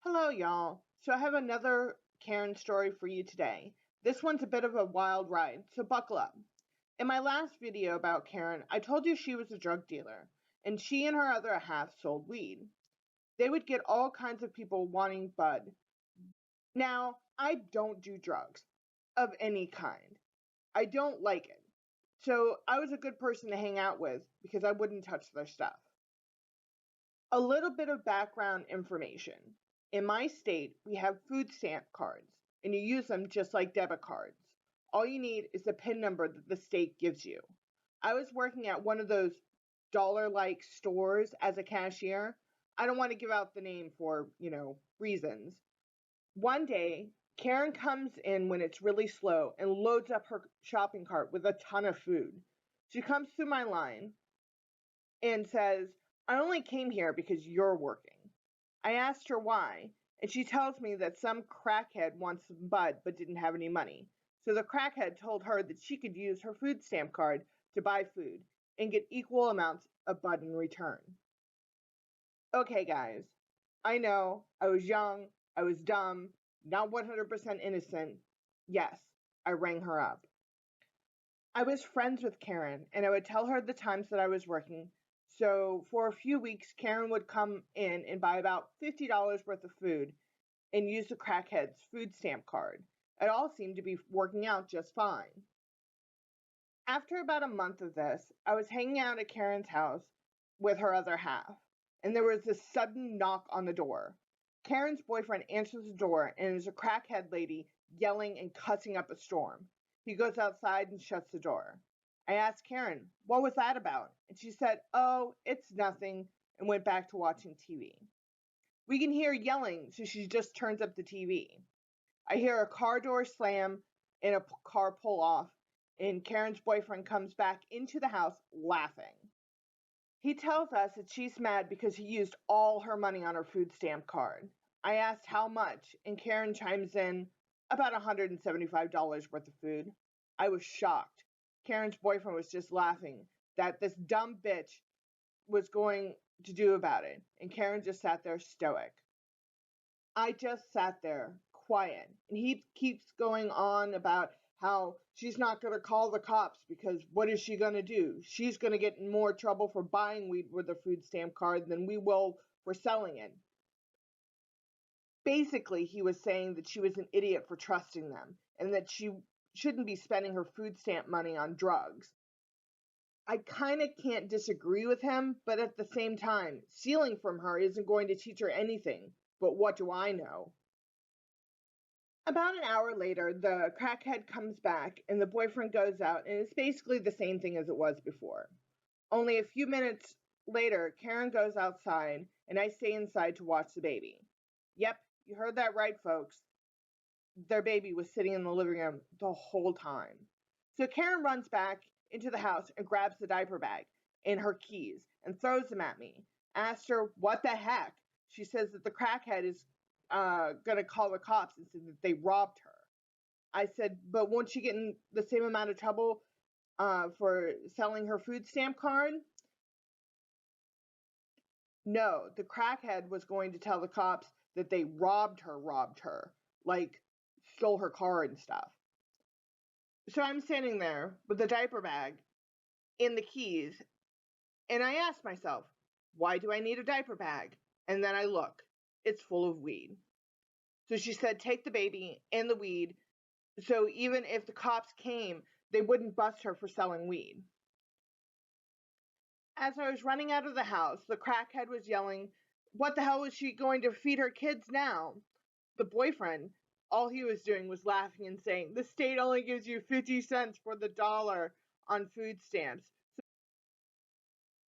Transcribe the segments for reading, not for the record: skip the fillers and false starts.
Hello, y'all. So I have another Karen story for you today. This one's a bit of a wild ride, so buckle up. In my last video about Karen, I told you she was a drug dealer, and she and her other half sold weed. They would get all kinds of people wanting bud. Now, I don't do drugs of any kind. I don't like it. So I was a good person to hang out with because I wouldn't touch their stuff. A little bit of background information. In my state, we have food stamp cards, and you use them just like debit cards. All you need is the PIN number that the state gives you. I was working at one of those dollar like stores as a cashier. I don't want to give out the name for, reasons. One day, Karen comes in when it's really slow and loads up her shopping cart with a ton of food. She comes through my line and says, I only came here because you're working. I asked her why, and she tells me that some crackhead wants some bud but didn't have any money. So the crackhead told her that she could use her food stamp card to buy food and get equal amounts of bud in return. Okay, guys, I know I was young, I was dumb, not 100% innocent. Yes, I rang her up. I was friends with Karen, and I would tell her the times that I was working. So for a few weeks, Karen would come in and buy about $50 worth of food and use the crackhead's food stamp card. It all seemed to be working out just fine. After about a month of this, I was hanging out at Karen's house with her other half, and there was this sudden knock on the door. Karen's boyfriend answers the door, and there's a crackhead lady yelling and cussing up a storm. He goes outside and shuts the door. I asked Karen, what was that about? And she said, oh, it's nothing, and went back to watching TV. We can hear yelling, so she just turns up the TV. I hear a car door slam and a car pull off, and Karen's boyfriend comes back into the house laughing. He tells us that she's mad because he used all her money on her food stamp card. I asked how much, and Karen chimes in about $175 worth of food. I was shocked. Karen's boyfriend was just laughing that this dumb bitch was going to do about it, and Karen just sat there stoic. I just sat there quiet, and he keeps going on about how she's not going to call the cops because what is she going to do? She's going to get in more trouble for buying weed with a food stamp card than we will for selling it. Basically, he was saying that she was an idiot for trusting them and that she shouldn't be spending her food stamp money on drugs. I kind of can't disagree with him, but at the same time, stealing from her isn't going to teach her anything. But what do I know? About an hour later, the crackhead comes back and the boyfriend goes out, and it's basically the same thing as it was before. Only a few minutes later, Karen goes outside and I stay inside to watch the baby. Yep, you heard that right, folks. Their baby was sitting in the living room the whole time. So Karen runs back into the house and grabs the diaper bag and her keys and throws them at me. Asked her, what the heck? She says that the crackhead is going to call the cops and say that they robbed her. I said, but won't she get in the same amount of trouble for selling her food stamp card? No, the crackhead was going to tell the cops that they robbed her, like stole her car and stuff. So I'm standing there with the diaper bag and the keys, and I ask myself, why do I need a diaper bag? And then I look, it's full of weed. So she said, take the baby and the weed, so even if the cops came, they wouldn't bust her for selling weed. As I was running out of the house, the crackhead was yelling, what the hell is she going to feed her kids now? The boyfriend, all he was doing was laughing and saying, the state only gives you 50 cents for the dollar on food stamps.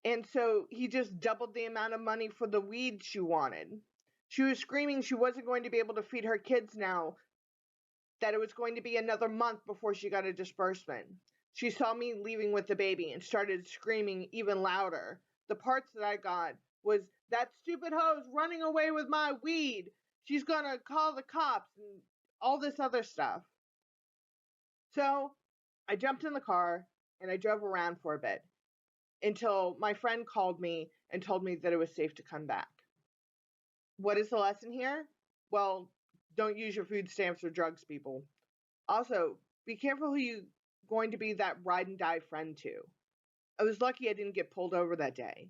And so he just doubled the amount of money for the weed she wanted. She was screaming she wasn't going to be able to feed her kids now, that it was going to be another month before she got a disbursement. She saw me leaving with the baby and started screaming even louder. The parts that I got was, that stupid hoe's running away with my weed. She's gonna call the cops and all this other stuff. So I jumped in the car and I drove around for a bit. until my friend called me and told me that it was safe to come back. What is the lesson here? Well, don't use your food stamps or drugs, people. Also, be careful who you're going to be that ride and die friend to. I was lucky I didn't get pulled over that day.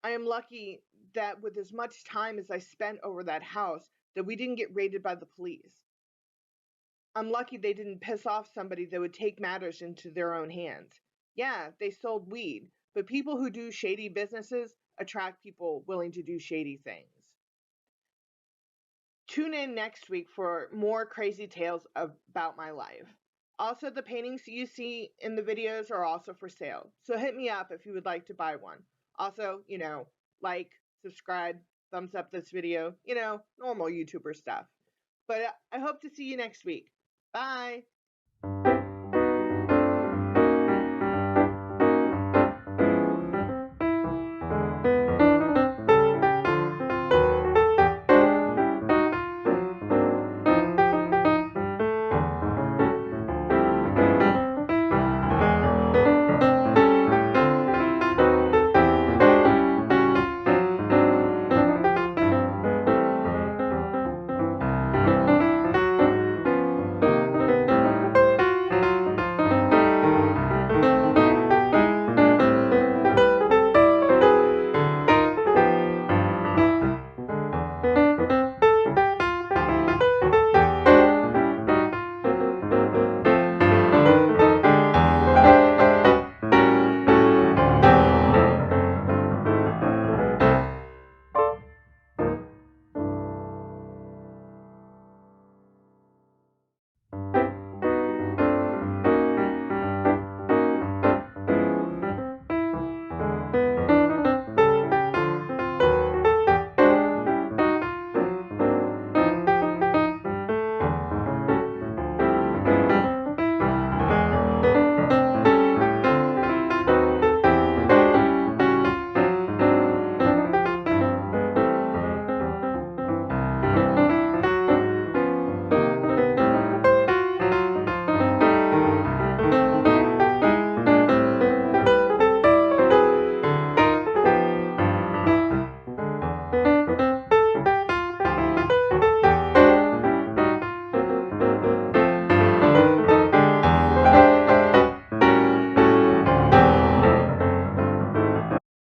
I am lucky that with as much time as I spent over that house, that we didn't get raided by the police. I'm lucky they didn't piss off somebody that would take matters into their own hands. Yeah, they sold weed, but people who do shady businesses attract people willing to do shady things. Tune in next week for more crazy tales about my life. Also, the paintings you see in the videos are also for sale, so hit me up if you would like to buy one. Also, like, subscribe, thumbs up this video, normal YouTuber stuff. But I hope to see you next week. Bye!